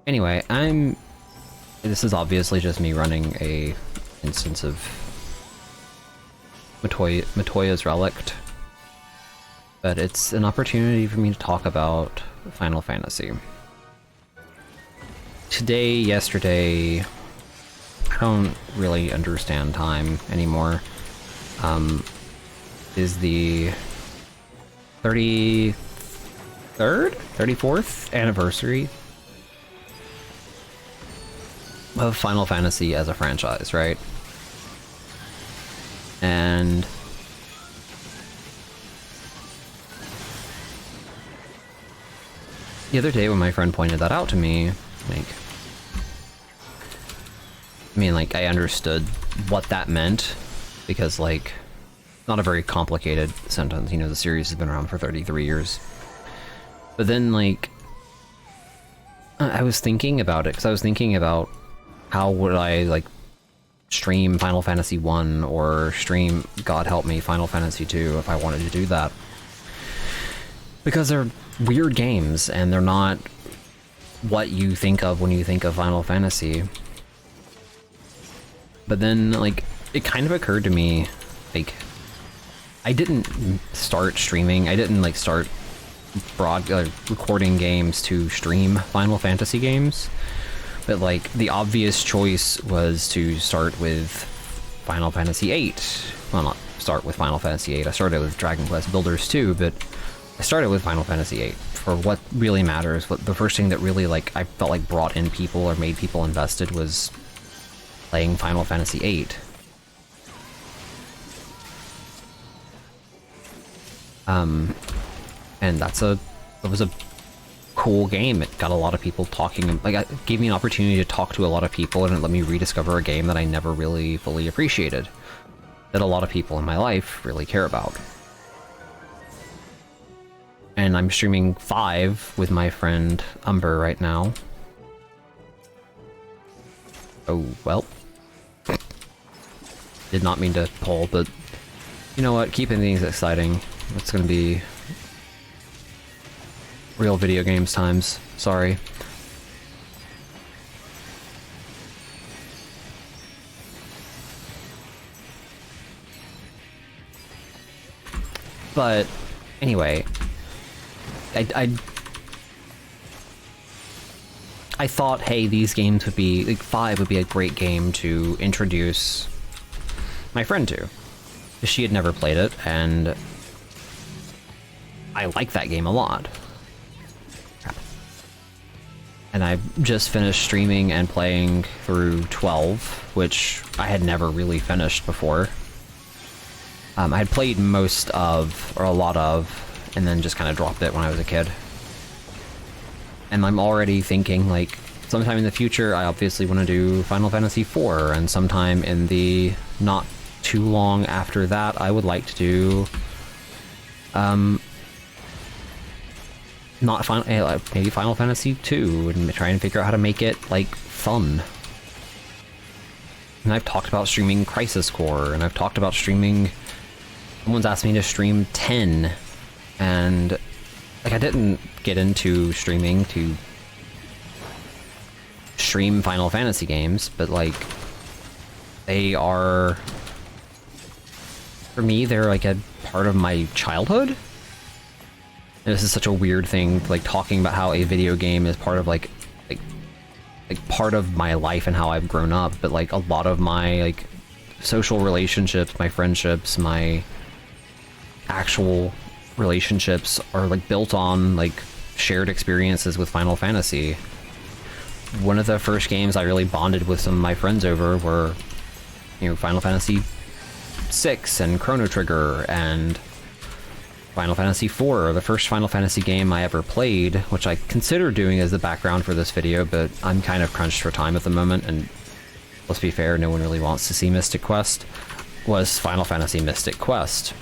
Anyway, this is obviously just me running a instance of Matoya's Relict, but it's an opportunity for me to talk about Final Fantasy. Today, yesterday, I don't really understand time anymore. Is the 33rd? 34th anniversary of Final Fantasy as a franchise, right? And the other day when my friend pointed that out to me, I understood what that meant, because, like, not a very complicated sentence, you know, the series has been around for 33 years. But then, like, I was thinking about it, because I was thinking about how would I, like, stream Final Fantasy 1 or stream, God help me, Final Fantasy 2 if I wanted to do that. Because they're weird games, and they're not what you think of when you think of Final Fantasy. But then, like, it kind of occurred to me, like, I didn't start streaming, I didn't, like, start recording games to stream Final Fantasy games, but, like, the obvious choice was to start with Final Fantasy VIII. Well, not start with Final Fantasy VIII, I started with Dragon Quest Builders 2, but I started with Final Fantasy VIII for what really matters. What the first thing that really, like, I felt like brought in people or made people invested was playing Final Fantasy VIII. And that was a cool game. It got a lot of people talking, like, it gave me an opportunity to talk to a lot of people, and it let me rediscover a game that I never really fully appreciated, that a lot of people in my life really care about. And I'm streaming 5 with my friend Umber right now. Oh, well. Did not mean to pull, but you know what? Keeping things exciting. It's gonna be real video games times. Sorry. But anyway, I thought, hey, these games would be, like, 5 would be a great game to introduce my friend to. She had never played it, and I like that game a lot. And I just finished streaming and playing through 12, which I had never really finished before. I had played most of, or a lot of, and then just kind of dropped it when I was a kid. And I'm already thinking, like, sometime in the future, I obviously want to do Final Fantasy IV, and sometime in the not too long after that, I would like to do, maybe Final Fantasy II, and try and figure out how to make it, like, fun. And I've talked about streaming Crisis Core, and I've talked about streaming, someone's asked me to stream 10, and, like, I didn't get into streaming to stream Final Fantasy games, but, like, they are, for me, they're, like, a part of my childhood. And this is such a weird thing, like, talking about how a video game is part of, like part of my life and how I've grown up, but, like, a lot of my, like, social relationships, my friendships, my actual relationships are, like, built on, like, shared experiences with Final Fantasy. One of the first games I really bonded with some of my friends over were, you know, Final Fantasy VI and Chrono Trigger and Final Fantasy IV, the first Final Fantasy game I ever played, which I consider doing as the background for this video, but I'm kind of crunched for time at the moment, and let's be fair, no one really wants to see Mystic Quest, was Final Fantasy Mystic Quest.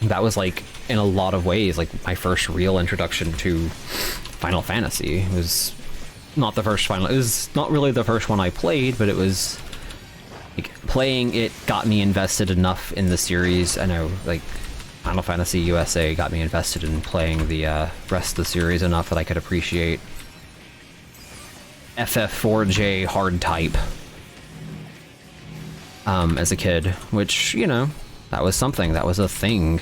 That was, like, in a lot of ways, like, my first real introduction to Final Fantasy. It was not the first it was not really the first one I played, but it was, like, playing it got me invested enough in the series. I know, like, Final Fantasy USA got me invested in playing the rest of the series enough that I could appreciate FF4J hard type as a kid, which, you know, that was something, that was a thing.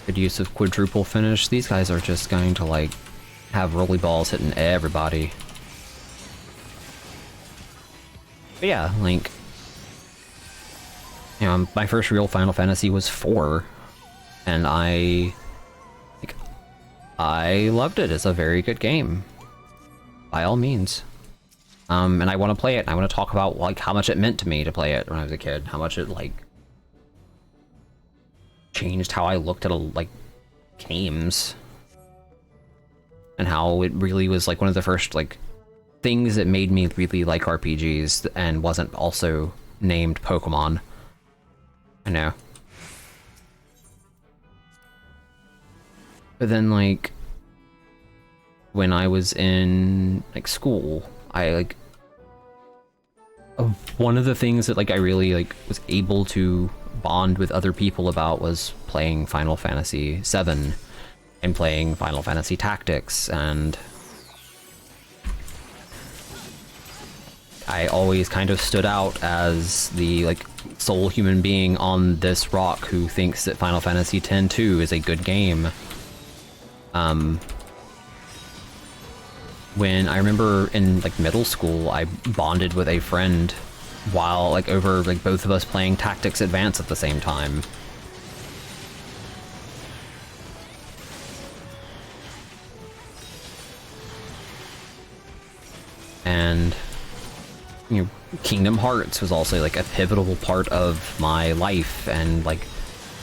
Good use of quadruple finish. These guys are just going to, like, have rolly balls hitting everybody. But yeah, like, you know, my first real Final Fantasy was 4, and I loved it. It's a very good game, by all means. And I want to play it. I want to talk about, like, how much it meant to me to play it when I was a kid. How much it, like, changed how I looked at, like, games. And how it really was, like, one of the first, like, things that made me really like RPGs and wasn't also named Pokemon. I know. But then, like, when I was in, like, school, I, like, one of the things that, like, I really, like, was able to bond with other people about was playing Final Fantasy VII and playing Final Fantasy Tactics, and I always kind of stood out as the, like, sole human being on this rock who thinks that Final Fantasy X-2 is a good game. When I remember in, like, middle school, I bonded with a friend while, like, over, like, both of us playing Tactics Advance at the same time. And, you know, Kingdom Hearts was also, like, a pivotal part of my life, and, like,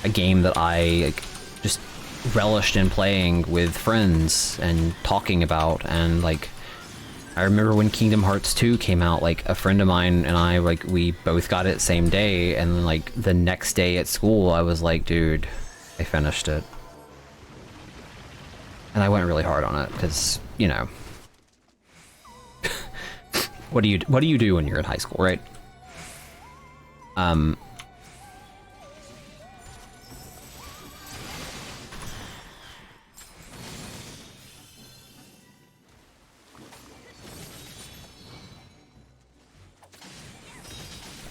a game that I, like, just relished in playing with friends and talking about. And, like, I remember when Kingdom Hearts 2 came out, like, a friend of mine and I, like, we both got it same day, and, like, the next day at school I was like, dude, I finished it. And I went really hard on it, because, you know, what do you do when you're in high school, right?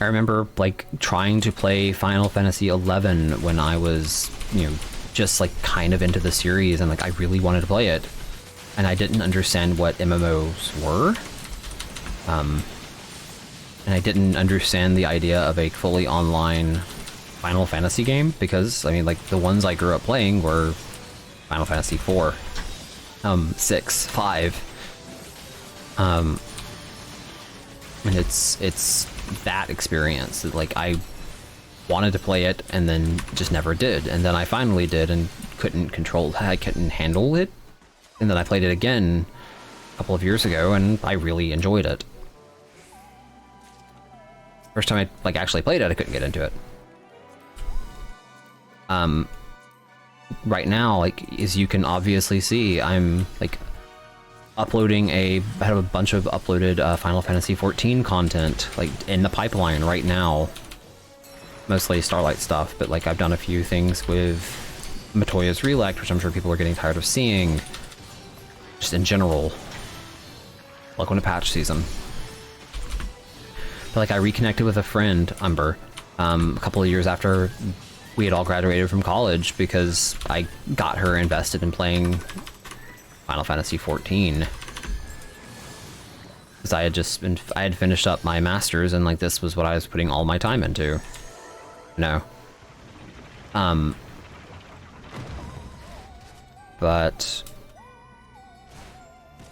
I remember, like, trying to play Final Fantasy XI when I was, you know, just, like, kind of into the series, and, like, I really wanted to play it. And I didn't understand what MMOs were. And I didn't understand the idea of a fully online Final Fantasy game, because, I mean, like, the ones I grew up playing were Final Fantasy IV, 6, 5. And it's that experience that, like, I wanted to play it and then just never did, and then I finally did and I couldn't handle it, and then I played it again a couple of years ago and I really enjoyed it. First time I, like, actually played it, I couldn't get into it. Right now, like, as you can obviously see, I'm, like, I have a bunch of uploaded Final Fantasy XIV content, like, in the pipeline right now. Mostly Starlight stuff, but, like, I've done a few things with Matoya's Relect, which I'm sure people are getting tired of seeing. Just in general. Welcome to patch season. But, like, I reconnected with a friend, Umber, a couple of years after we had all graduated from college, because I got her invested in playing Final Fantasy XIV. Because I had finished up my masters, and, like, this was what I was putting all my time into. You know? But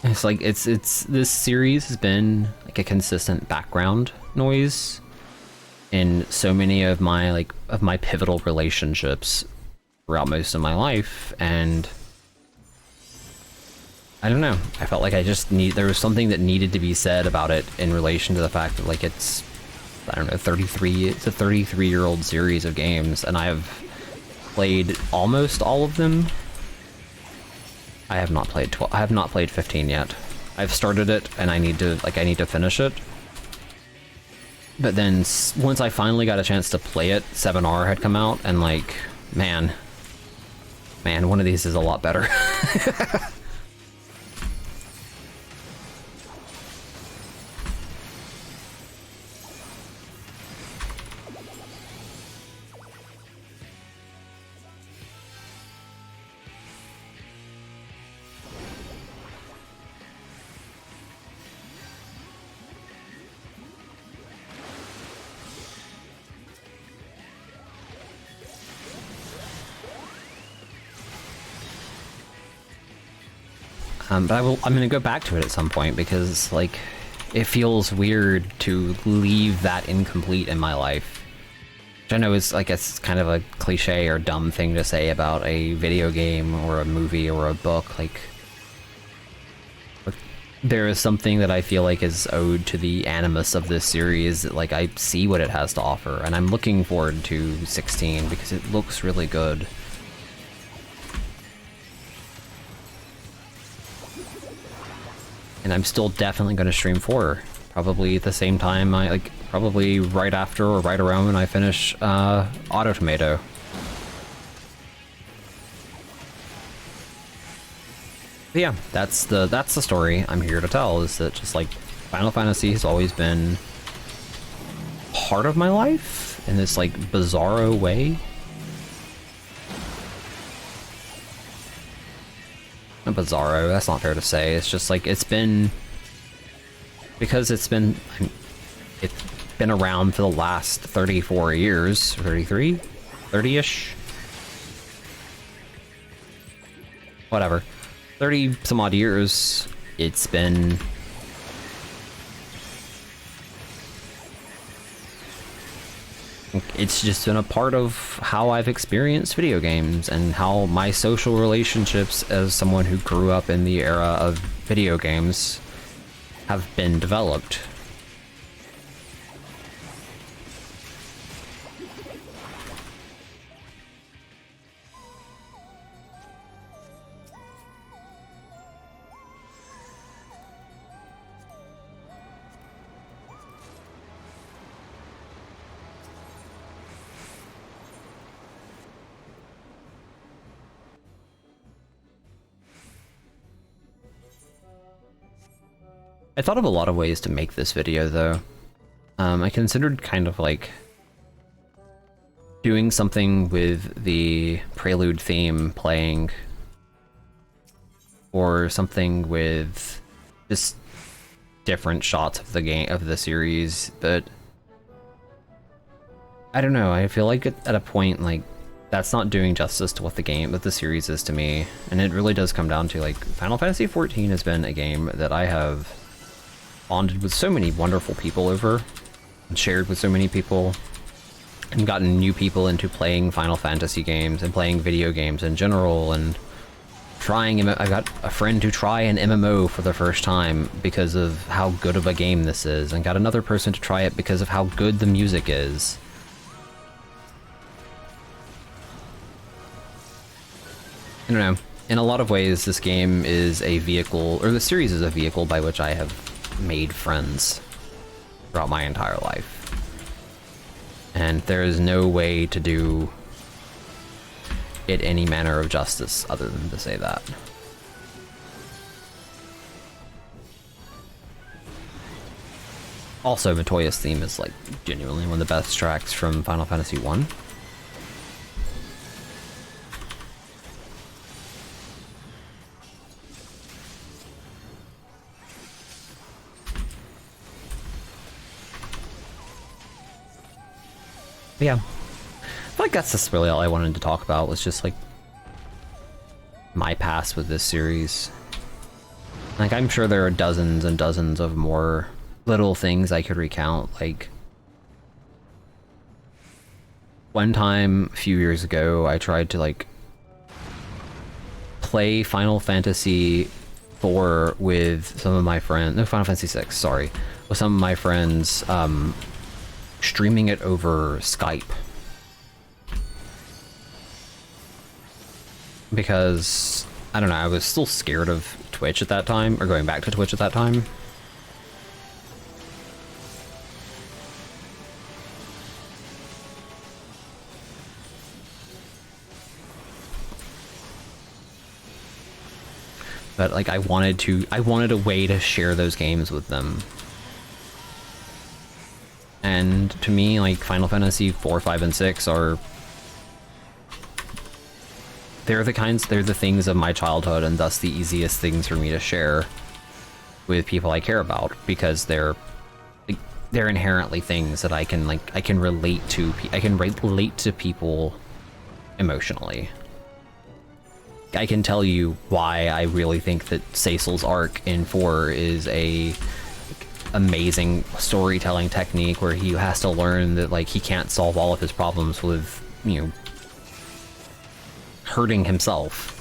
it's like, this series has been, like, a consistent background noise in so many of my pivotal relationships throughout most of my life, and I don't know, I felt like there was something that needed to be said about it in relation to the fact that, like, it's, I don't know, it's a 33-year-old series of games, and I have played almost all of them. I have not played 15 yet. I've started it, and I need to finish it. But then once I finally got a chance to play it, 7R had come out, and like, man, one of these is a lot better. But I'm gonna go back to it at some point because, like, it feels weird to leave that incomplete in my life. Which I know is, I guess, kind of a cliche or dumb thing to say about a video game or a movie or a book. Like, there is something that I feel like is owed to the animus of this series. That, like, I see what it has to offer, and I'm looking forward to 16 because it looks really good. And I'm still definitely going to stream 4, probably at the same time, probably right after or right around when I finish Auto Tomato. But yeah, that's the story I'm here to tell, is that just like Final Fantasy has always been part of my life in this like bizarro way. Bizarro, that's not fair to say. It's just like it's been around for the last 34 years, 33, 30-ish, whatever, 30 some odd years. It's just been a part of how I've experienced video games and how my social relationships as someone who grew up in the era of video games have been developed. I thought of a lot of ways to make this video, though. I considered kind of like doing something with the prelude theme playing, or something with just different shots of the game, of the series, but I don't know, I feel like at a point, like, that's not doing justice to what the series is to me, and it really does come down to, like, Final Fantasy XIV has been a game that I have bonded with so many wonderful people over, and shared with so many people, and gotten new people into playing Final Fantasy games, and playing video games in general, and I got a friend to try an MMO for the first time because of how good of a game this is, and got another person to try it because of how good the music is. I don't know, in a lot of ways this game is a vehicle, or the series is a vehicle by which I have made friends throughout my entire life. And there is no way to do it any manner of justice other than to say that. Also, Matoya's theme is like genuinely one of the best tracks from Final Fantasy 1. But yeah, I feel like that's just really all I wanted to talk about, was just like my past with this series. Like, I'm sure there are dozens and dozens of more little things I could recount. Like, one time a few years ago, I tried to like play Final Fantasy 4 with some of my friends, no, Final Fantasy 6, sorry, with some of my friends, streaming it over Skype. Because, I don't know, I was still scared of Twitch at that time, or going back to Twitch at that time. But like I wanted a way to share those games with them. And to me, like Final Fantasy 4, 5, and 6 are they're the things of my childhood, and thus the easiest things for me to share with people I care about, because they're inherently things that I can relate to. I can relate to people emotionally. I can tell you why I really think that Cecil's arc in 4 is a amazing storytelling technique, where he has to learn that like he can't solve all of his problems with, you know, hurting himself,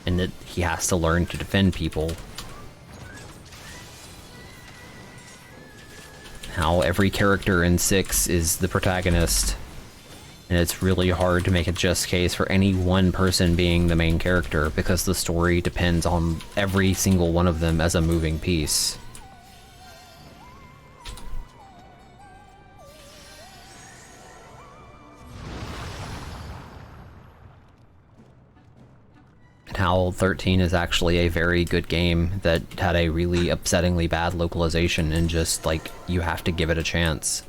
and that he has to learn to defend people. How every character in 6 is the protagonist, and it's really hard to make a just case for any one person being the main character, because the story depends on every single one of them as a moving piece. And how 13 is actually a very good game that had a really upsettingly bad localization, and just like you have to give it a chance.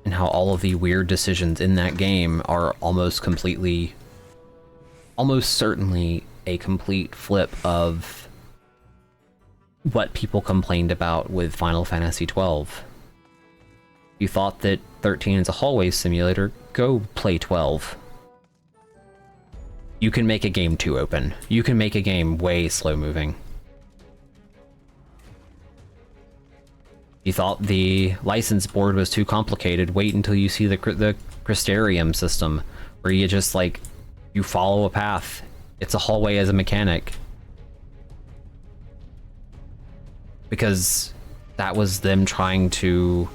And how all of the weird decisions in that game are almost certainly a complete flip of what people complained about with Final Fantasy 12. You thought that 13 is a hallway simulator, go play 12. You can make a game too open. You can make a game way slow moving. You thought the license board was too complicated, wait until you see the Crystarium system, where you just like, you follow a path. It's a hallway as a mechanic. Because that was them trying to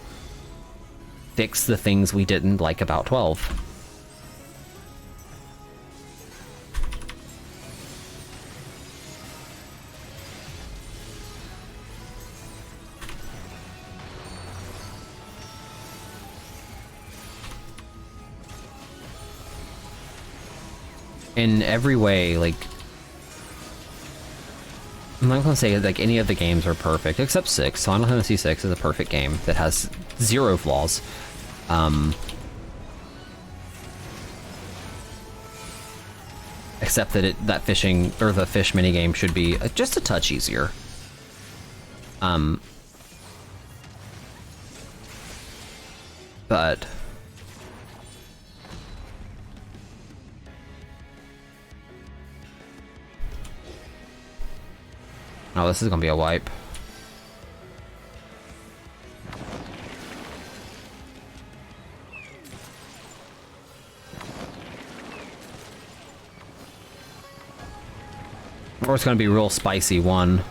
fix the things we didn't like about 12. In every way, like, I'm not gonna say like any of the games are perfect, except 6. Final Fantasy 6 is a perfect game that has 0 flaws. Except that that fishing, or the fish minigame, should be just a touch easier. But oh, this is gonna be a wipe. Or it's gonna be real spicy one.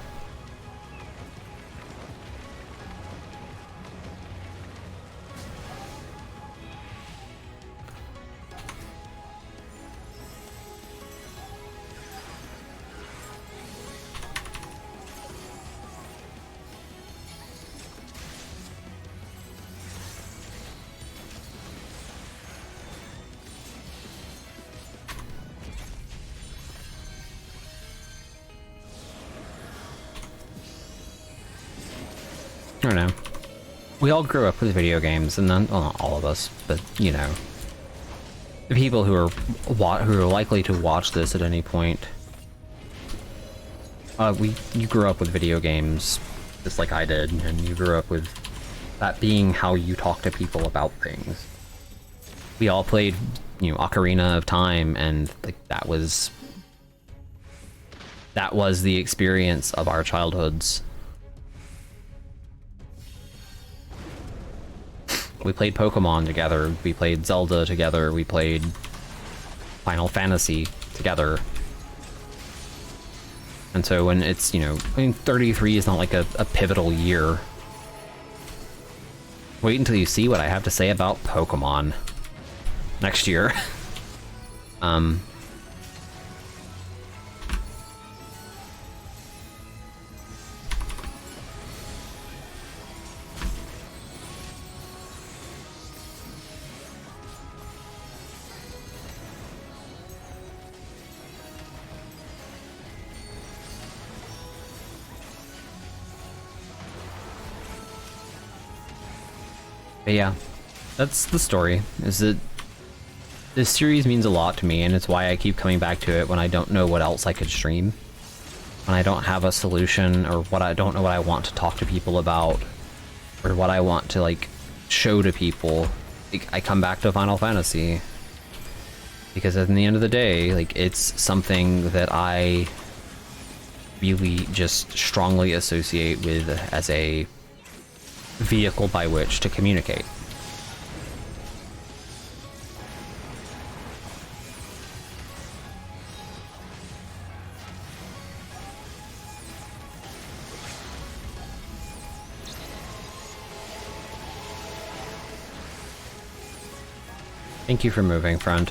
I don't know. We all grew up with video games, and none, well, not all of us, but you know, the people who are likely to watch this at any point. You grew up with video games, just like I did, and you grew up with that being how you talk to people about things. We all played, you know, Ocarina of Time, and like that was the experience of our childhoods. We played Pokemon together, we played Zelda together, we played Final Fantasy together. And so when it's, you know, I mean, 33 is not like a pivotal year. Wait until you see what I have to say about Pokemon next year. But yeah, that's the story, is that this series means a lot to me, and it's why I keep coming back to it when I don't know what else I could stream. When I don't have a solution, or what I don't know what I want to talk to people about, or what I want to, like, show to people, like, I come back to Final Fantasy. Because at the end of the day, like, it's something that I really just strongly associate with as a vehicle by which to communicate. Thank you for moving, friend.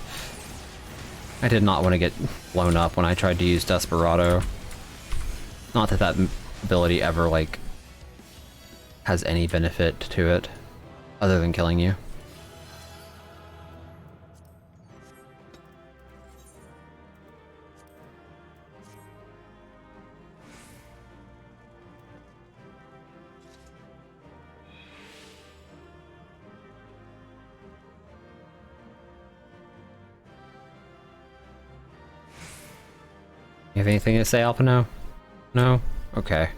I did not want to get blown up when I tried to use Desperado. Not that that ability ever, like, has any benefit to it, other than killing you. You have anything to say, Alpino? No? Okay.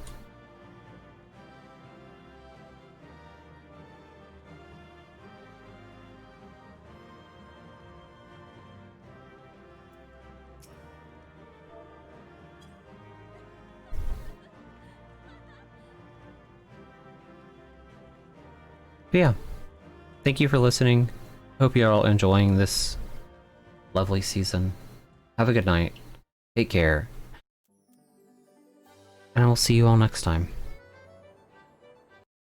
But yeah, thank you for listening. Hope you're all enjoying this lovely season. Have a good night. Take care. And I will see you all next time.